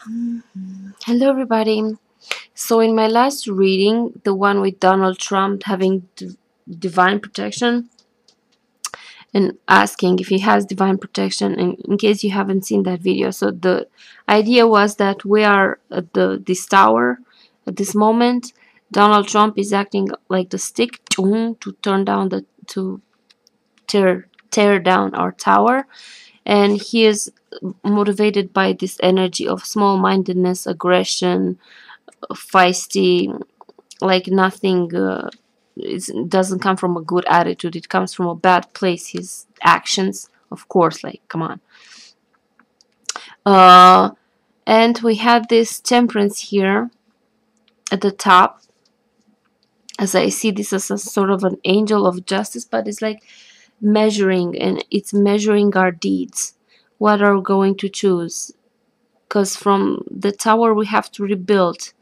Hello, everybody. So, in my last reading, the one with Donald Trump having divine protection and asking if he has divine protection, and in case you haven't seen that video, so the idea was that we are at this tower at this moment. Donald Trump is acting like the stick to turn down to tear down our tower, and he is motivated by this energy of small-mindedness, aggression, feisty, like nothing. It doesn't come from a good attitude. It comes from a bad place. His actions, of course, like come on. Uh, and we had this temperance here at the top. As I see this as a sort of an angel of justice, but it's like measuring, and it's measuring our deeds. What are we going to choose? Because from the tower we have to rebuild.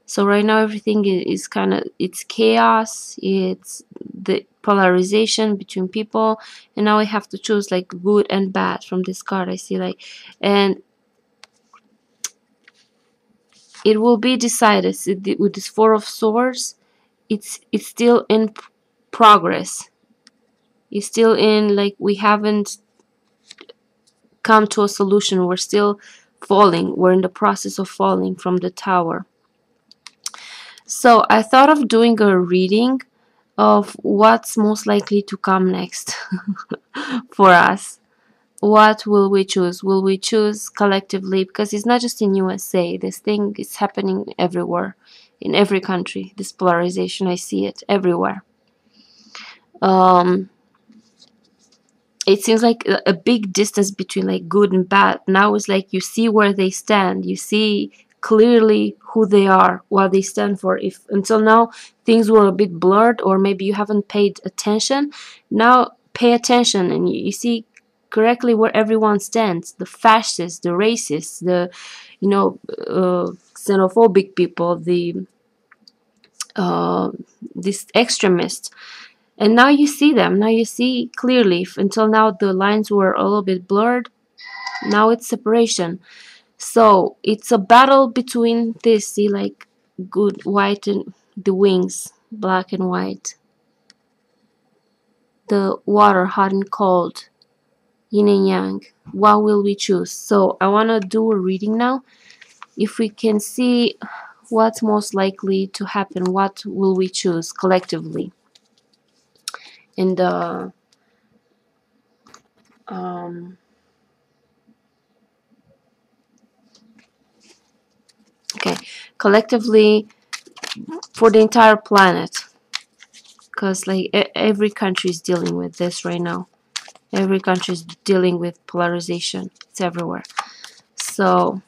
So right now everything is kind of, it's chaos, it's the polarization between people, and now we have to choose like good and bad from this card. I see like, and it will be decided with this Four of Swords. It's still in progress. It's still in, like, we haven't come to a solution. We're still falling. We're in the process of falling from the tower. So I thought of doing a reading of what's most likely to come next for us. What will we choose? Will we choose collectively? Because it's not just in USA. This thing is happening everywhere, in every country. This polarization, I see it everywhere. It seems like a big distance between like good and bad. Now it's like you see where they stand. You see clearly who they are, what they stand for. If until now things were a bit blurred, or maybe you haven't paid attention, now pay attention and you see correctly where everyone stands. The fascists, the racists, the xenophobic people, the these extremists. And now you see them. Now you see clearly. Until now the lines were a little bit blurred. Now it's separation. So it's a battle between this, see, like good white and the wings, black and white. The water, hot and cold, yin and yang. What will we choose? So I want to do a reading now. If we can see what's most likely to happen, what will we choose collectively? And okay, collectively for the entire planet, because like every country is dealing with this right now. Every country is dealing with polarization. It's everywhere. So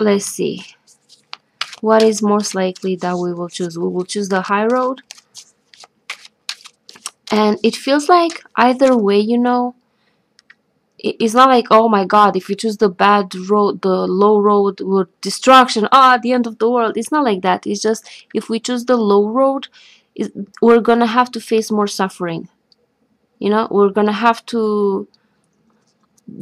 let's see. What is most likely that we will choose? We will choose the high road. And it feels like either way, it's not like, oh my god, if you choose the bad road, the low road, with destruction, the end of the world. It's not like that. It's just, if we choose the low road, we're gonna have to face more suffering. We're gonna have to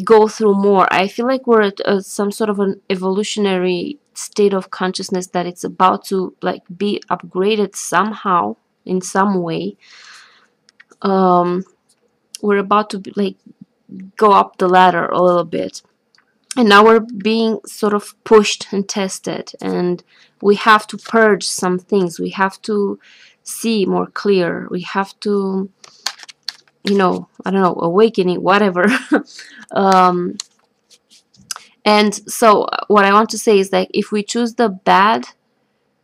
go through more. I feel like we're at some sort of an evolutionary state of consciousness that it's about to like be upgraded somehow, in some way. We're about to like go up the ladder a little bit, and now we're being sort of pushed and tested, and we have to purge some things. We have to see more clear. We have to, I don't know, awakening, whatever. And so what I want to say is that if we choose the bad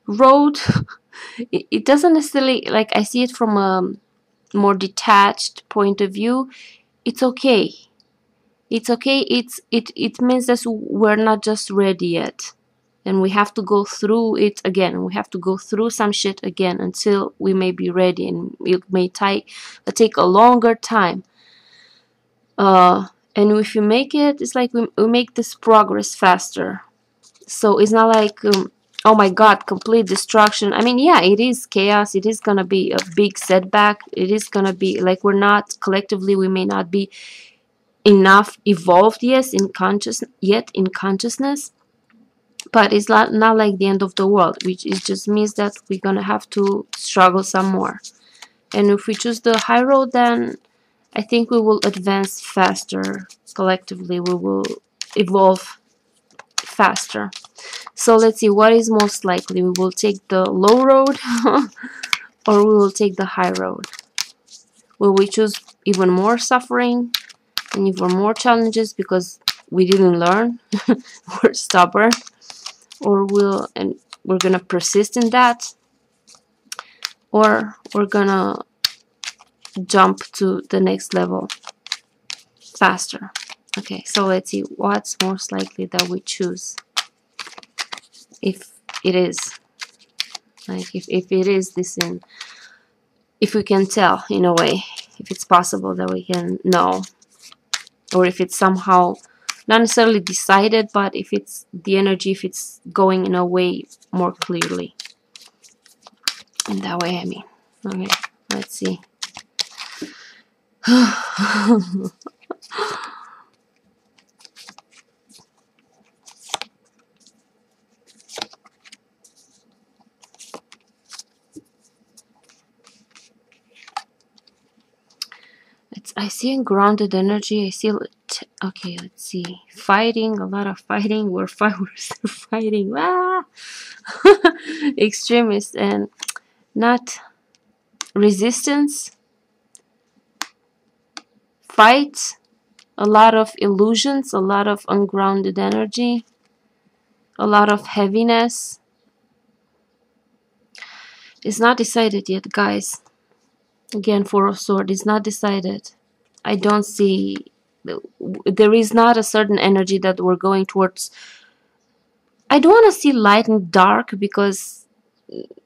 road, it doesn't necessarily, like, I see it from a more detached point of view. It's okay. It's okay. It means that we're not just ready yet, and we have to go through it again. We have to go through some shit again until we may be ready, and it may take a longer time. And if you make it, it's like we make this progress faster. So it's not like oh my god, complete destruction. I mean, yeah, it is chaos. It is gonna be a big setback. It is gonna be like, we're not collectively, we may not be enough evolved yet in consciousness, but it's not like the end of the world, which it just means that we're gonna have to struggle some more. And if we choose the high road, then I think we will advance faster. Collectively, we will evolve faster. So let's see, what is most likely? We will take the low road or we will take the high road. Will we choose even more suffering and even more challenges because we didn't learn? We're stubborn, or we're gonna persist in that, or we're gonna jump to the next level faster. Okay, so let's see what's most likely that we choose. If it is like if it is this in, if we can tell in a way, if it's possible that we can know, or if it's somehow not necessarily decided, but if it's the energy, if it's going in a way more clearly. In that way, I mean. Okay, let's see. I see in grounded energy. I see. Okay, let's see. Fighting, a lot of fighting. We're still fighting. Ah! Extremists and not resistance. Fight. A lot of illusions. A lot of ungrounded energy. A lot of heaviness. It's not decided yet, guys. Again, Four of Swords is not decided. I don't see, there is not a certain energy that we're going towards. I don't want to see light and dark because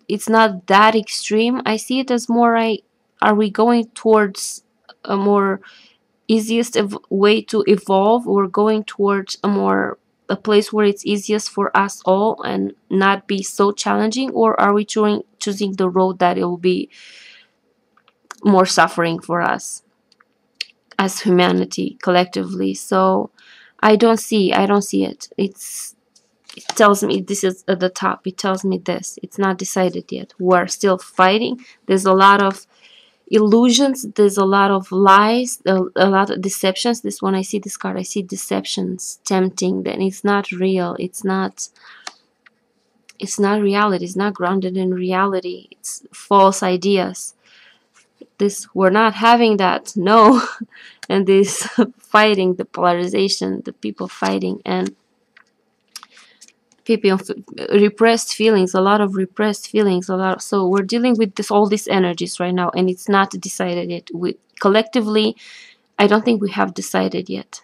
it's not that extreme. I see it as more, are we going towards a more easiest way to evolve, or going towards a place where it's easiest for us all and not be so challenging, or are we choosing the road that it will be more suffering for us as humanity collectively? So I don't see it. It tells me this is at the top. It tells me this. It's not decided yet. We're still fighting. There's a lot of illusions. There's a lot of lies. A lot of deceptions. This when I see this card, I see deceptions, tempting. Then it's not real. It's not reality. It's not grounded in reality. It's false ideas. We're not having that, no. And this fighting, the polarization, the people fighting, and people repressed feelings, a lot of repressed feelings, so we're dealing with all these energies right now, and it's not decided yet. Collectively, I don't think we have decided yet.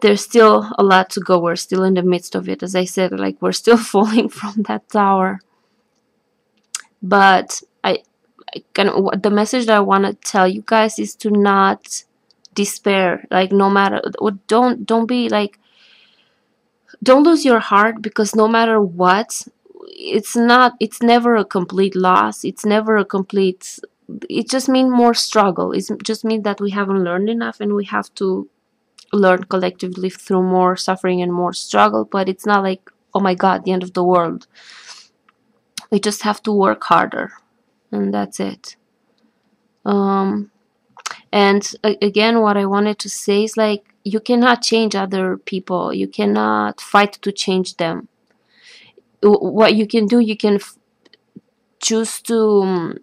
There's still a lot to go. We're still in the midst of it. As I said, like, we're still falling from that tower. But the message that I want to tell you guys is to not despair. Like, no matter, don't be like, don't lose your heart, because no matter what, it's never a complete loss. It's never a complete, it just means more struggle. It just means that we haven't learned enough, and we have to learn collectively through more suffering and more struggle. But it's not like, oh my god, the end of the world. We just have to work harder, and that's it. And again, what I wanted to say is, like, you cannot change other people. You cannot fight to change them. What you can do, you can choose to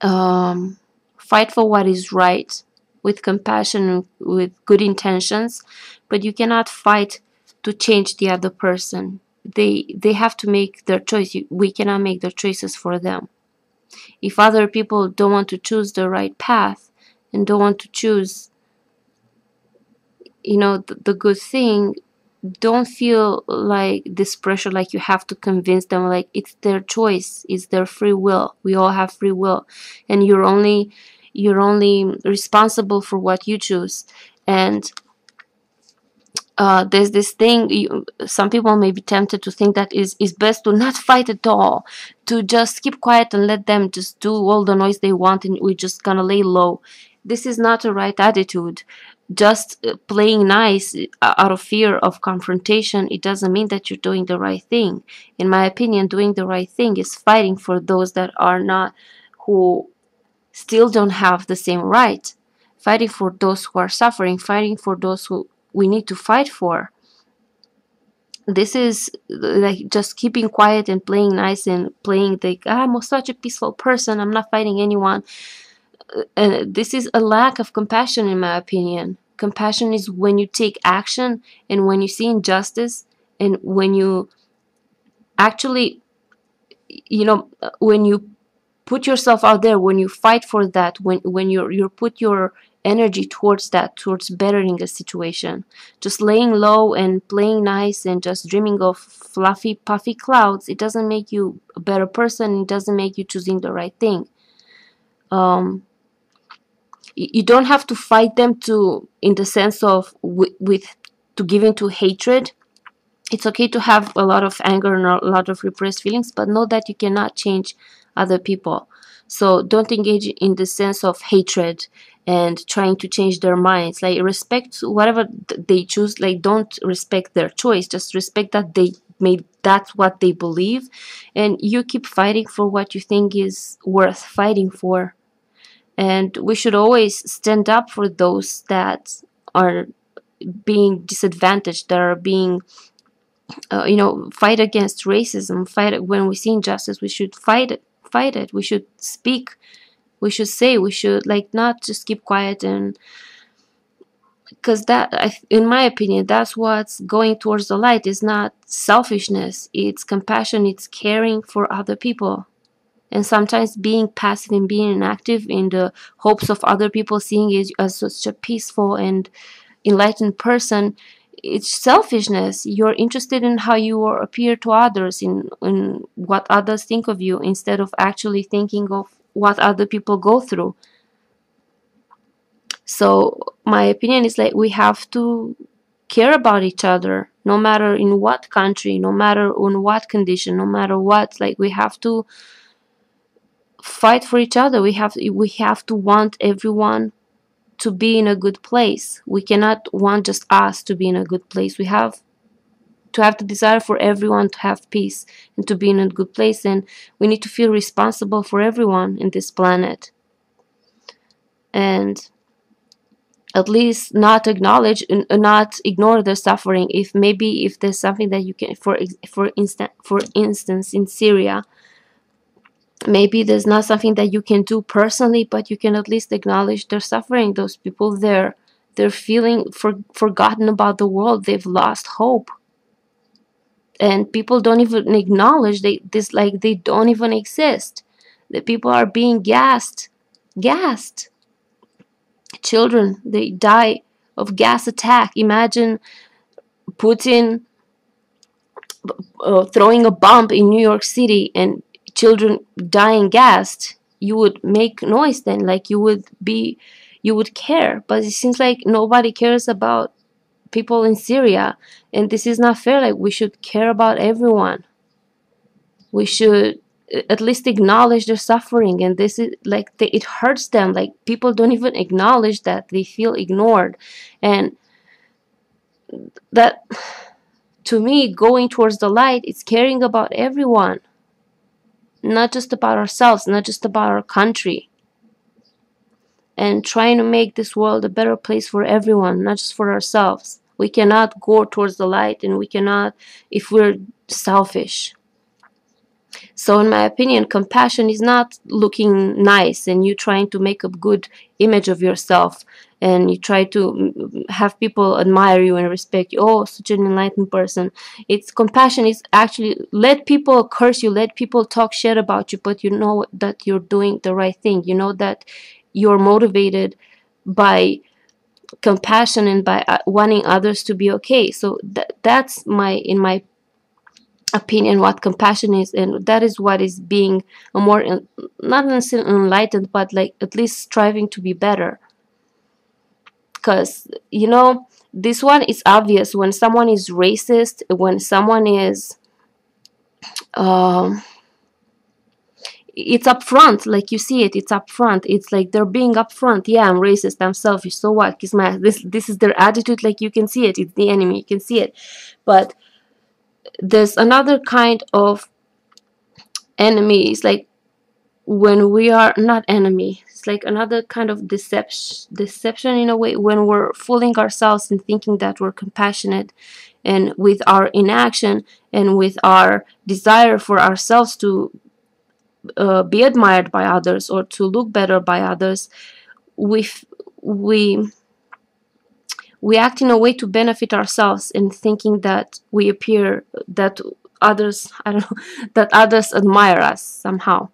fight for what is right, with compassion, with good intentions, but you cannot fight to change the other person. They have to make their choice. We cannot make their choices for them. If other people don't want to choose the right path and don't want to choose, the good thing, don't feel like this pressure, like you have to convince them. Like, it's their choice, it's their free will. We all have free will, and you're only responsible for what you choose. And there's this thing, some people may be tempted to think that is best to not fight at all, to just keep quiet and let them just do all the noise they want, and we're just gonna lay low. This is not a right attitude. just playing nice out of fear of confrontation, it doesn't mean that you're doing the right thing. In my opinion, doing the right thing is fighting for those that are not, who still don't have the same right, fighting for those who are suffering, fighting for those who we need to fight for. This is like just keeping quiet and playing nice and playing the I'm such a peaceful person, I'm not fighting anyone. And this is a lack of compassion, in my opinion. Compassion is when you take action, and when you see injustice, and when you actually, when you put yourself out there, when you fight for that, when you put your energy towards that, towards bettering a situation. Just laying low and playing nice and just dreaming of fluffy puffy clouds, it doesn't make you a better person. It doesn't make you choosing the right thing. You don't have to fight them to, in the sense of with to give into hatred. It's okay to have a lot of anger and a lot of repressed feelings, but know that you cannot change other people. So don't engage in the sense of hatred and trying to change their minds. Like, respect whatever they choose. Like, don't respect their choice, just respect that they made, that's what they believe, and you keep fighting for what you think is worth fighting for. And we should always stand up for those that are being disadvantaged, that are being fight against racism, fight it. When we see injustice, we should fight it, we should speak, we should say, we should, like, not just keep quiet. And because that, in my opinion, that's what's going towards the light. Is not selfishness, it's compassion, it's caring for other people. And sometimes being passive and being inactive in the hopes of other people seeing you as such a peaceful and enlightened person, it's selfishness. You're interested in how you appear to others, in what others think of you, instead of actually thinking of what other people go through. So my opinion is, like, we have to care about each other, no matter in what country, no matter on what condition, no matter what. Like, we have to fight for each other. We have to want everyone to be in a good place. We cannot want just us to be in a good place. We have to have the desire for everyone to have peace and to be in a good place, and we need to feel responsible for everyone in this planet, and at least not acknowledge and not ignore their suffering. If there's something that you can, for instance, in Syria, maybe there's not something that you can do personally, but you can at least acknowledge their suffering. Those people, they're feeling forgotten about the world. They've lost hope, and people don't even acknowledge they don't even exist. The people are being gassed. Children, they die of gas attack. Imagine Putin throwing a bomb in New York City and children dying gassed. You would make noise then, like you would care. But it seems like nobody cares about people in Syria, and this is not fair. Like, we should care about everyone. We should at least acknowledge their suffering, and this is like it hurts them. Like, people don't even acknowledge that. They feel ignored, and that, to me, going towards the light, it's caring about everyone, not just about ourselves, not just about our country, and trying to make this world a better place for everyone, not just for ourselves. We cannot go towards the light, and we cannot if we're selfish. So in my opinion, compassion is not looking nice and you trying to make a good image of yourself, and you try to have people admire you and respect you. Oh, such an enlightened person. It's compassion is actually, let people curse you, let people talk shit about you, but you know that you're doing the right thing. You know that you're motivated by compassion and by wanting others to be okay. So that's in my opinion, what compassion is, and that is what is being a more, not necessarily enlightened, but like at least striving to be better. Because this one is obvious. When someone is racist, when someone is it's up front, like you see it, it's up front. It's like they're being up front. Yeah, I'm racist, I'm selfish, so what? This is their attitude. Like you can see it, it's the enemy, you can see it. But there's another kind of enemy. It's like when we are not enemy, it's like another kind of deception in a way, when we're fooling ourselves and thinking that we're compassionate, and with our inaction and with our desire for ourselves to be admired by others or to look better by others, we we we act in a way to benefit ourselves, and thinking that we appear, that others, I don't know, that others admire us somehow.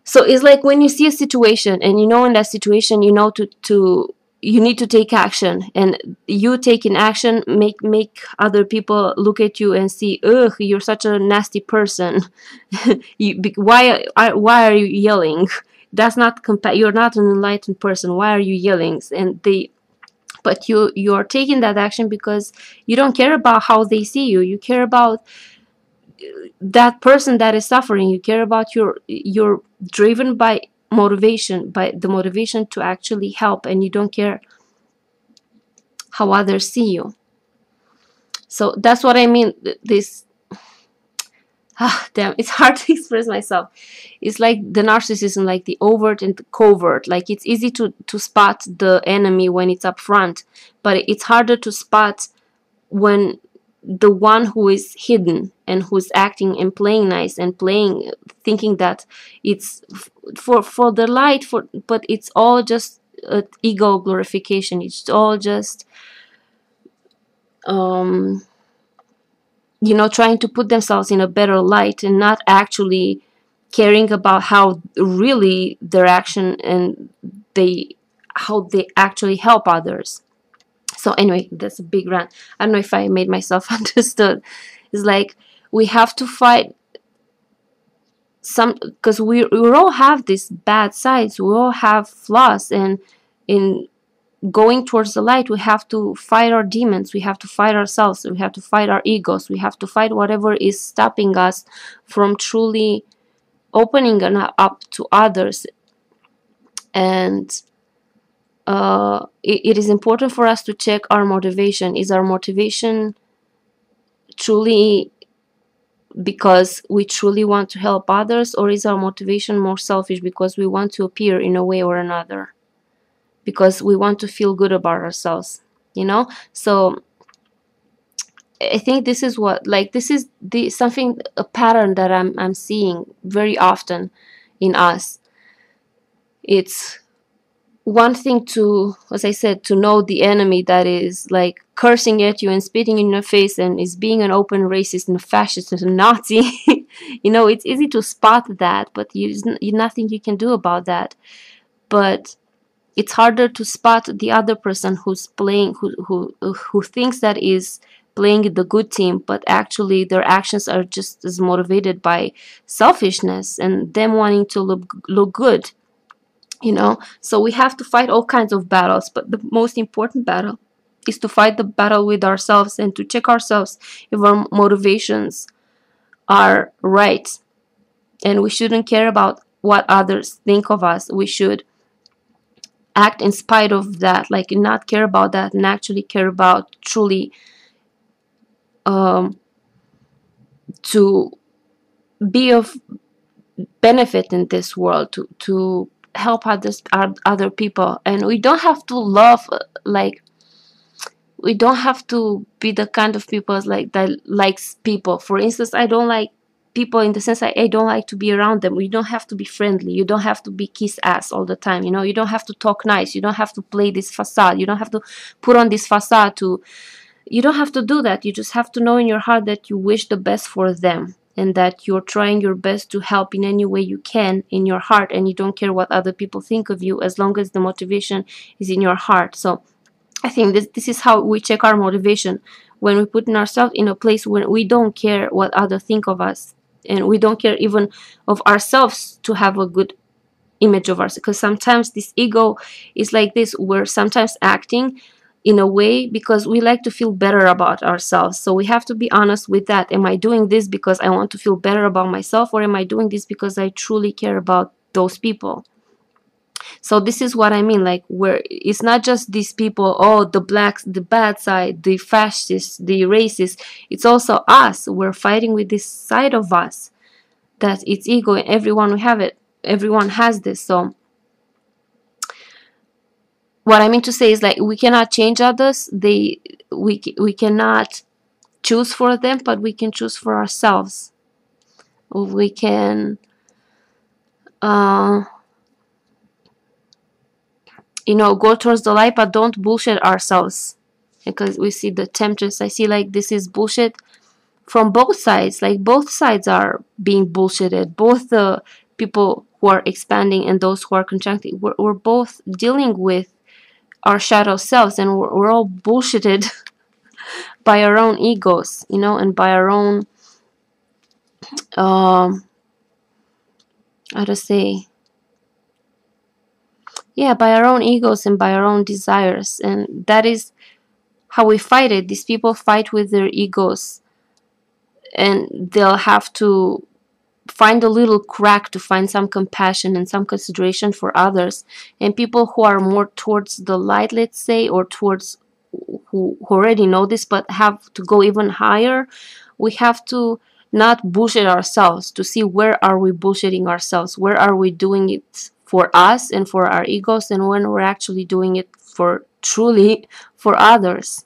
So it's like when you see a situation and you know in that situation you know to you need to take action, and you taking action make other people look at you and see, ugh, you're such a nasty person. Why are you yelling? That's not you're not an enlightened person. Why are you yelling? And but you're taking that action because you don't care about how they see you. You care about that person that is suffering. You care about you're driven by motivation, by the motivation to actually help, and you don't care how others see you. So that's what I mean. This damn, it's hard to express myself. It's like the narcissism, like the overt and the covert. Like it's easy to spot the enemy when it's up front, but it's harder to spot when the one who is hidden and who's acting and playing nice and playing, thinking that it's for the light, but it's all just ego glorification. It's all just trying to put themselves in a better light, and not actually caring about how really their action and how they actually help others. So anyway, that's a big rant. I don't know if I made myself understood. It's like we have to fight because we all have these bad sides. We all have flaws, and in going towards the light, we have to fight our demons. We have to fight ourselves. We have to fight our egos. We have to fight whatever is stopping us from truly opening up to others. And it is important for us to check our motivation. Is our motivation truly because we truly want to help others, or is our motivation more selfish because we want to appear in a way or another, because we want to feel good about ourselves? So I think this is what, like, this is a pattern that I'm seeing very often in us. It's one thing to, as I said, to know the enemy that is like cursing at you and spitting in your face and is being an open racist and a fascist and a Nazi. It's easy to spot that, but there's nothing you can do about that. But it's harder to spot the other person who's playing, who thinks that is playing the good team, but actually their actions are just as motivated by selfishness and them wanting to look good. So we have to fight all kinds of battles, but the most important battle is to fight the battle with ourselves and to check ourselves if our motivations are right. And we shouldn't care about what others think of us. We should act in spite of that, like not care about that, and actually care about truly to be of benefit in this world, to help other people. And we don't have to love, like, we don't have to be the kind of people like that likes people. For instance, I don't like people in the sense I don't like to be around them. You don't have to be friendly. You don't have to be kiss ass all the time. You don't have to talk nice. You don't have to play this facade. You don't have to put on this facade you don't have to do that. You just have to know in your heart that you wish the best for them, and that you're trying your best to help in any way you can in your heart, and you don't care what other people think of you, as long as the motivation is in your heart. So I think this is how we check our motivation, when we put ourselves in a place when we don't care what others think of us, and we don't care even of ourselves to have a good image of ourselves. Because sometimes this ego is like this, we're sometimes acting in a way, because we like to feel better about ourselves. So we have to be honest with that. Am I doing this because I want to feel better about myself, or am I doing this because I truly care about those people? So this is what I mean, like, where it's not just these people, oh, the blacks, the bad side, the fascists, the racists. It's also us. We're fighting with this side of us, that it's ego, and everyone we have it. Everyone has this. So what I mean to say is, like, we cannot change others. We cannot choose for them, but we can choose for ourselves. We can go towards the light, but don't bullshit ourselves, because we see the temptress. I see, like, this is bullshit from both sides. Like, both sides are being bullshitted. Both the people who are expanding and those who are contracting, we're both dealing with our shadow selves, and we're all bullshitted by our own egos, and by our own how to say, yeah, by our own egos and by our own desires. And that is how we fight it. These people fight with their egos, and they'll have to find a little crack to find some compassion and some consideration for others. And people who are more towards the light, let's say, or towards who already know this but have to go even higher, we have to not bullshit ourselves, to see where are we bullshitting ourselves, where are we doing it for us and for our egos, and when we're actually doing it for truly for others.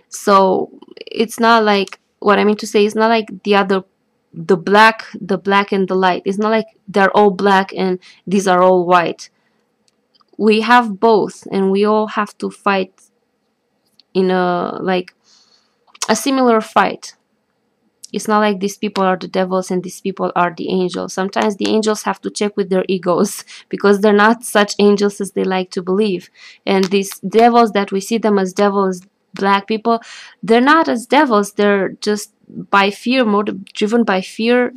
So it's not like, what I mean to say, it's not like the black and the light. It's not like they're all black and these are all white. We have both, and we all have to fight in a similar fight. It's not like these people are the devils and these people are the angels. Sometimes the angels have to check with their egos, because they're not such angels as they like to believe. And these devils that we see them as devils, black people, they're not as devils. They're just by fear, driven by fear.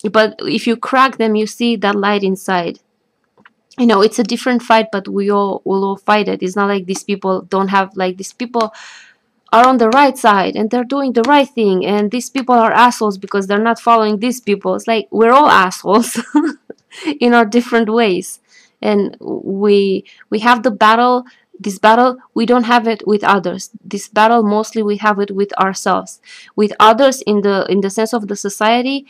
But if you crack them, you see that light inside. It's a different fight, but we all will all fight it. It's not like these people don't have, like, these people are on the right side and they're doing the right thing, and these people are assholes because they're not following these people. It's like, we're all assholes in our different ways. And we have the battle. This battle, we don't have it with others. This battle, mostly we have it with ourselves. With others, in the sense of the society,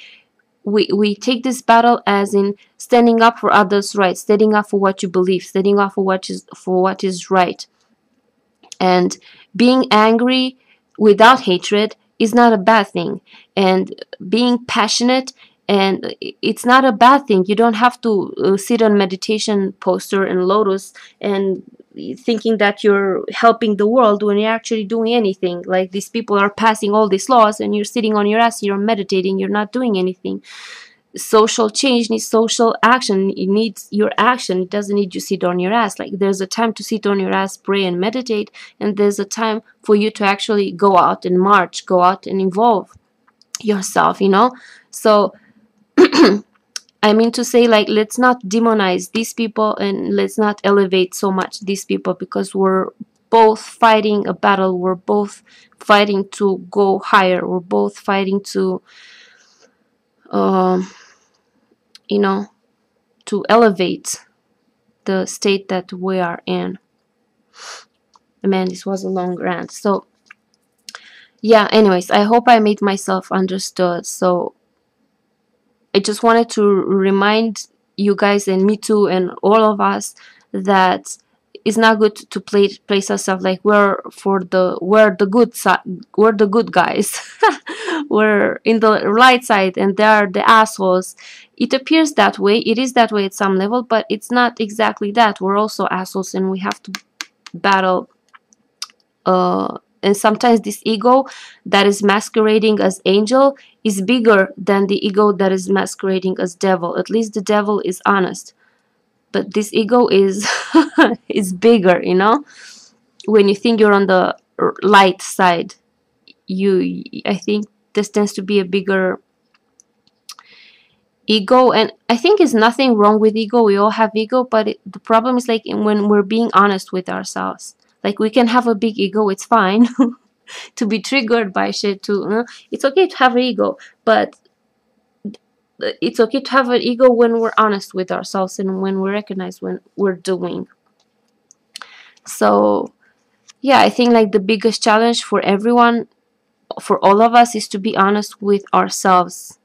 we take this battle as in standing up for others' rights, standing up for what you believe, standing up for what is right. And being angry without hatred is not a bad thing. And being passionate, and it's not a bad thing. You don't have to sit on meditation poster and lotus and thinking that you're helping the world when you're actually doing anything. Like, these people are passing all these laws and you're sitting on your ass, you're meditating, you're not doing anything. Social change needs social action. It needs your action. It doesn't need you sit on your ass. Like, there's a time to sit on your ass, pray and meditate, and there's a time for you to actually go out and march, go out and involve yourself, So I mean to say, like, let's not demonize these people, and let's not elevate so much these people, because we're both fighting a battle. We're both fighting to go higher. We're both fighting to to elevate the state that we are in. Man, this was a long rant. So yeah, anyways, I hope I made myself understood. So I just wanted to remind you guys, and me too, and all of us, that it's not good to place ourselves like we're the good side, we're the good guys, we're in the right side, and they're the assholes. It appears that way. It is that way at some level, but it's not exactly that. We're also assholes, and we have to battle. And sometimes this ego that is masquerading as angel is bigger than the ego that is masquerading as devil. At least the devil is honest, but this ego is is bigger. When you think you're on the light side, I think this tends to be a bigger ego. And I think there's nothing wrong with ego. We all have ego, but the problem is like when we're being honest with ourselves. Like we can have a big ego, it's fine. To be triggered by shit, to it's okay to have an ego, but it's okay to have an ego when we're honest with ourselves and when we recognize when we're doing. So yeah, I think like the biggest challenge for everyone, for all of us, is to be honest with ourselves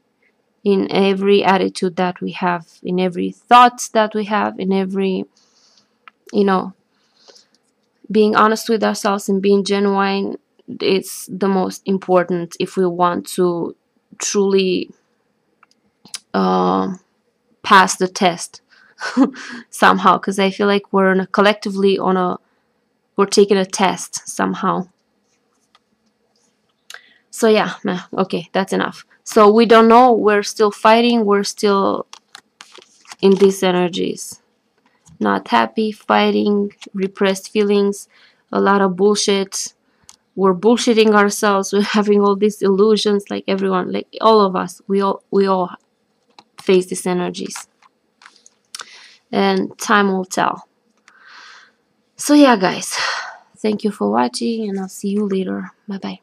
in every attitude that we have, in every thoughts that we have, in every, you know, being honest with ourselves and being genuine is the most important if we want to truly pass the test somehow, because I feel like we're collectively we're taking a test somehow. So yeah, okay, that's enough. So we don't know, we're still fighting, we're still in these energies, not happy, fighting, repressed feelings, a lot of bullshit. We're bullshitting ourselves, we're having all these illusions, like everyone, like all of us, we all face these energies, and time will tell. So yeah, guys, thank you for watching, and I'll see you later. Bye bye.